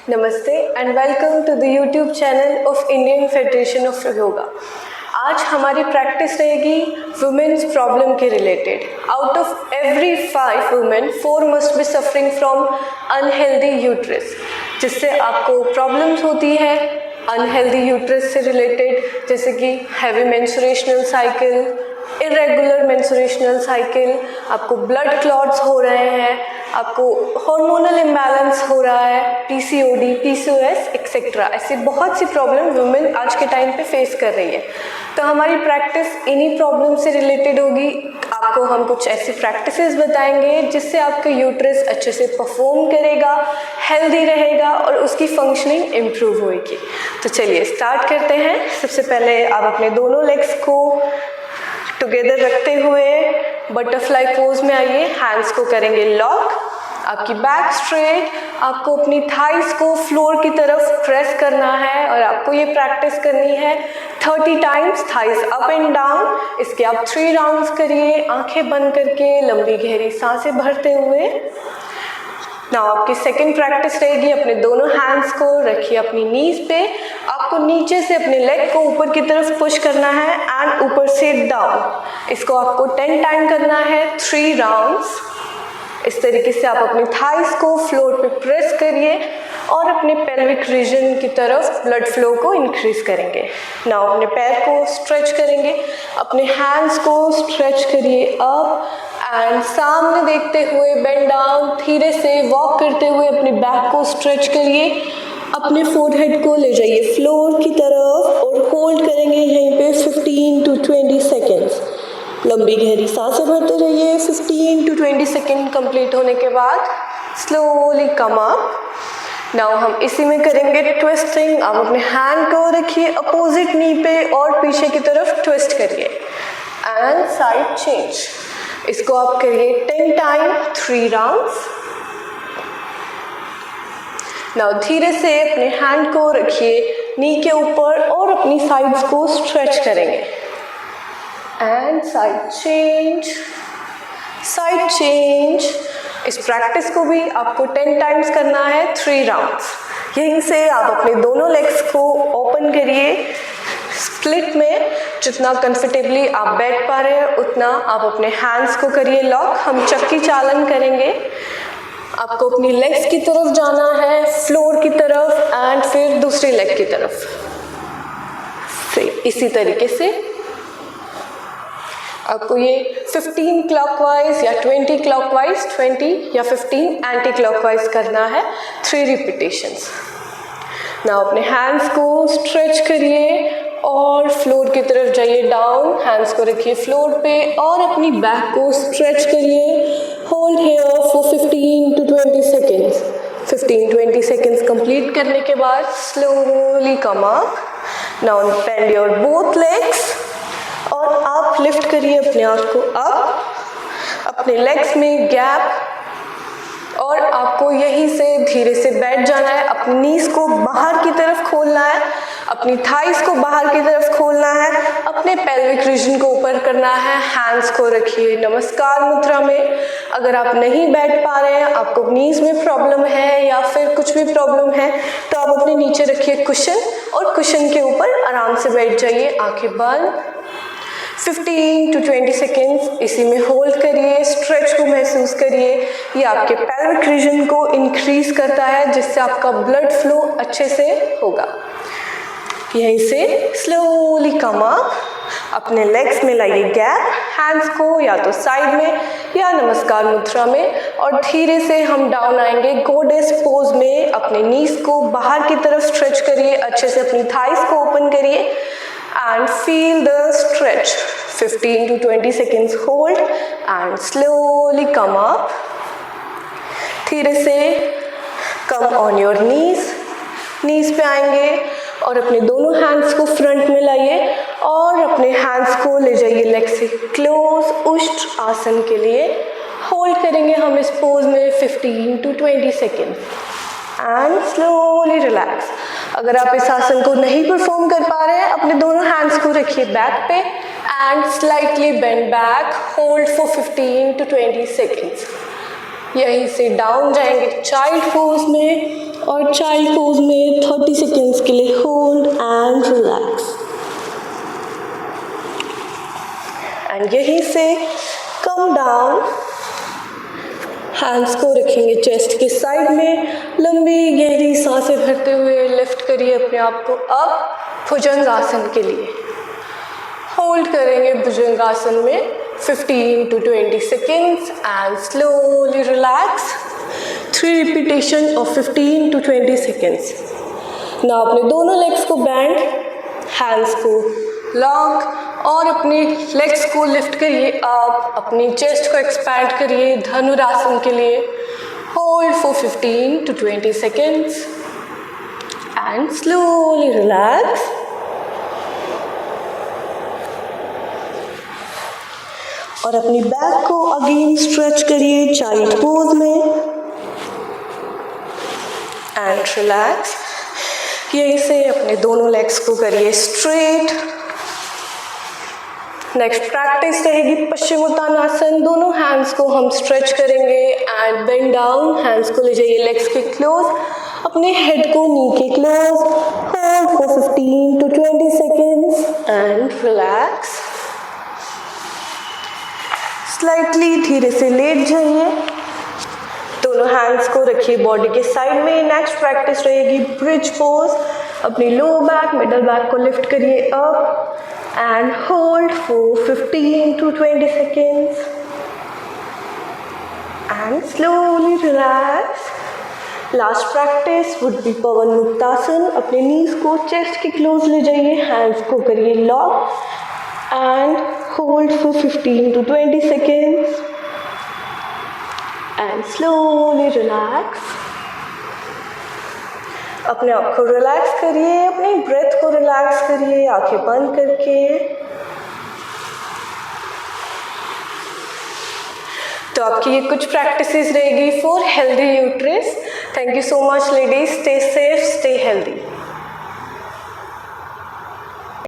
नमस्ते and welcome to the YouTube channel of Indian Federation of Yoga. आज हमारी practice रहेगी वुमेन्स प्रॉब्लम के रिलेटेड। Out of every 5 women 4 must be suffering from unhealthy uterus, जिससे आपको प्रॉब्लम्स होती है अनहेल्दी यूट्रस से रिलेटेड, जैसे कि हैवी मेंस्ट्रुएशनल साइकिल, इरेगुलर मेंस्ट्रुएशनल साइकिल, आपको ब्लड क्लॉट्स हो रहे हैं, आपको हार्मोनल इम्बैलेंस हो रहा है, पीसीओडी, पीसीओएस एक्सेट्रा। ऐसी बहुत सी प्रॉब्लम वुमेन आज के टाइम पे फेस कर रही है। तो हमारी प्रैक्टिस इन्हीं प्रॉब्लम से रिलेटेड होगी। आपको हम कुछ ऐसी प्रैक्टिसेस बताएंगे जिससे आपका यूट्रस अच्छे से परफॉर्म करेगा, हेल्दी रहेगा और उसकी फंक्शनिंग इम्प्रूव होगी। तो चलिए स्टार्ट करते हैं। सबसे पहले आप अपने दोनों लेग्स को टुगेदर रखते हुए बटरफ्लाई पोज में आइए। हैंड्स को करेंगे लॉक, आपकी बैक स्ट्रेट, आपको अपनी थाइस को फ्लोर की तरफ प्रेस करना है और आपको ये प्रैक्टिस करनी है 30 times, thighs up and down. इसके आप 3 राउंड्स करिए आंखें बंद करके, लंबी गहरी सांसें भरते हुए। नाउ आपकी सेकेंड प्रैक्टिस रहेगी, अपने दोनों हैंड्स को रखिए अपनी नीज पे। आपको नीचे से अपने लेग को ऊपर की तरफ पुश करना है एंड ऊपर से डाउन। इसको आपको 10 टाइम करना है, 3 राउंड्स। इस तरीके से आप अपनी थाइस को फ्लोर पे प्रेस करिए और अपने पेल्विक रीजन की तरफ ब्लड फ्लो को इंक्रीज करेंगे। नाउ अपने पैर को स्ट्रेच करेंगे, अपने हैंड्स को स्ट्रेच करिए अप एंड सामने देखते हुए बेंड डाउन। धीरे से वॉक करते हुए अपने बैक को स्ट्रेच करिए, अपने फोरहेड को ले जाइए फ्लोर की तरफ और होल्ड करेंगे यहीं पे 15 to 20 सेकेंड्स। लंबी गहरी सांसें भरते रहिए। 15 to 20 सेकेंड कंप्लीट होने के बाद स्लोली कम अप। नाउ हम इसी में करेंगे ट्विस्टिंग। आप अपने हैंड को रखिए अपोजिट नी पे और पीछे की तरफ ट्विस्ट करिए एंड साइड चेंज। इसको आप करिए 10 टाइम, 3 राउंड्स। नाउ धीरे से अपने हैंड को रखिए नी के ऊपर और अपनी साइड्स को स्ट्रेच करेंगे and side change, side change. इस प्रैक्टिस को भी आपको 10 टाइम्स करना है, 3 राउंड्स। यहीं से आप अपने दोनों लेग्स को ओपन करिए स्प्लिट में। जितना कंफर्टेबली आप बैठ पा रहे हैं उतना आप अपने हैंड्स को करिए लॉक। हम चक्की चालन करेंगे। आपको अपनी लेग्स की तरफ जाना है, फ्लोर की तरफ एंड फिर दूसरी लेग की तरफ। इसी तरीके से आपको ये 15 क्लॉकवाइज या 20 क्लॉकवाइज, 20 या 15 एंटी क्लॉकवाइज करना है, 3 रिपीटेशंस। नाउ अपने हैंड्स को स्ट्रेच करिए और फ्लोर की तरफ जाइए डाउन। हैंड्स को रखिए फ्लोर पे और अपनी बैक को स्ट्रेच करिए। Hold here for 15 to 20 seconds. 15-20 seconds complete करने के बाद slowly come up. Now bend your both legs और आप लिफ्ट करिए अपने आप को अप, अपने लेग्स में गैप और आपको यहीं से धीरे से बैठ जाना है। अपनी नीज को बाहर की तरफ खोलना है, अपनी थाइस को बाहर की तरफ खोलना है, अपने पेल्विक रीजन को ऊपर करना है। हैंड्स को रखिए नमस्कार मुद्रा में। अगर आप नहीं बैठ पा रहे हैं, आपको नीज में प्रॉब्लम है या फिर कुछ भी प्रॉब्लम है, तो आप अपने नीचे रखिए कुशन और कुशन के ऊपर आराम से बैठ जाइए, आंखें बंद। 15 to 20 सेकेंड्स इसी में होल्ड करिए, स्ट्रेच को महसूस करिए। ये आपके पेल्विक रीजन को इंक्रीज करता है जिससे आपका ब्लड फ्लो अच्छे से होगा। यहीं से स्लोली कम अप, अपने लेग्स में लाइए गैप, हैंड्स को या तो साइड में या नमस्कार मुद्रा में और धीरे से हम डाउन आएंगे गॉडेस पोज में। अपने नीज को बाहर की तरफ स्ट्रेच करिए, अच्छे से अपनी थाइस को ओपन करिए and feel the stretch. 15 to 20 seconds hold and slowly come up. धीरे से come on your knees. knees पे आएंगे और अपने दोनों हैंड्स को फ्रंट में लाइए और अपने हैंड्स को ले जाइए लेग से क्लोज उष्ट्र आसन के लिए। होल्ड करेंगे हम इस पोज में 15 to 20 seconds and slowly relax. अगर आप इस आसन को नहीं परफॉर्म कर पा रहे हैं, अपने दोनों हैंड्स को रखिए बैक पे and slightly bend back. Hold for 15 to 20 seconds. यहीं से डाउन जाएंगे चाइल्ड पोज में, और चाइल्ड पोज में 30 सेकेंड्स के लिए होल्ड एंड रिलैक्स। एंड यहीं से कम डाउन, हैंड्स को रखेंगे चेस्ट के साइड में, लंबी गहरी सांसें भरते हुए लिफ्ट करिए अपने आप को अब भुजंगासन के लिए। होल्ड करेंगे भुजंगासन में 15 to 20 seconds and slowly relax. 3 repetition of 15 to 20 seconds. Now अपने दोनों लेग्स को बैंड, हैंड्स को लॉक और अपने लेग्स को लिफ्ट करिए आप, अपनी चेस्ट को एक्सपैंड करिए धनुरासन के लिए। Hold for 15 to 20 seconds and slowly relax. और अपनी बैक को अगेन स्ट्रेच करिए चाइल्ड पोज में एंड रिलैक्स। यहीं से अपने दोनों लेग्स को करिए स्ट्रेट। नेक्स्ट प्रैक्टिस रहेगी पश्चिमोत्तानासन। दोनों हैंड्स को हम स्ट्रेच करेंगे एंड बेंड डाउन। हैंड्स को ले जाइए लेग्स के क्लोज, अपने हेड को नी के close. Hold for 15 to 20 seconds and relax. Slightly धीरे से लेट जाइए, दोनों हैंड्स को रखिए बॉडी के साइड में। नेक्स्ट प्रैक्टिस रहेगी ब्रिज पोज। अपनी लोअर बैक मिडल बैक को लिफ्ट करिए up and hold for 15 to 20 seconds and slowly relax. Last practice would be Pawan Muktasan. अपने नीज को चेस्ट के क्लोज ले जाइए, हैंड्स को करिए lock and hold for 15 to 20 seconds and slowly relax. अपने आप को रिलैक्स करिए, अपनी ब्रेथ को रिलैक्स करिए आंखें बंद करके। तो आपकी ये कुछ प्रैक्टिसेस रहेगी for healthy uterus. Thank you so much ladies, stay safe, stay healthy.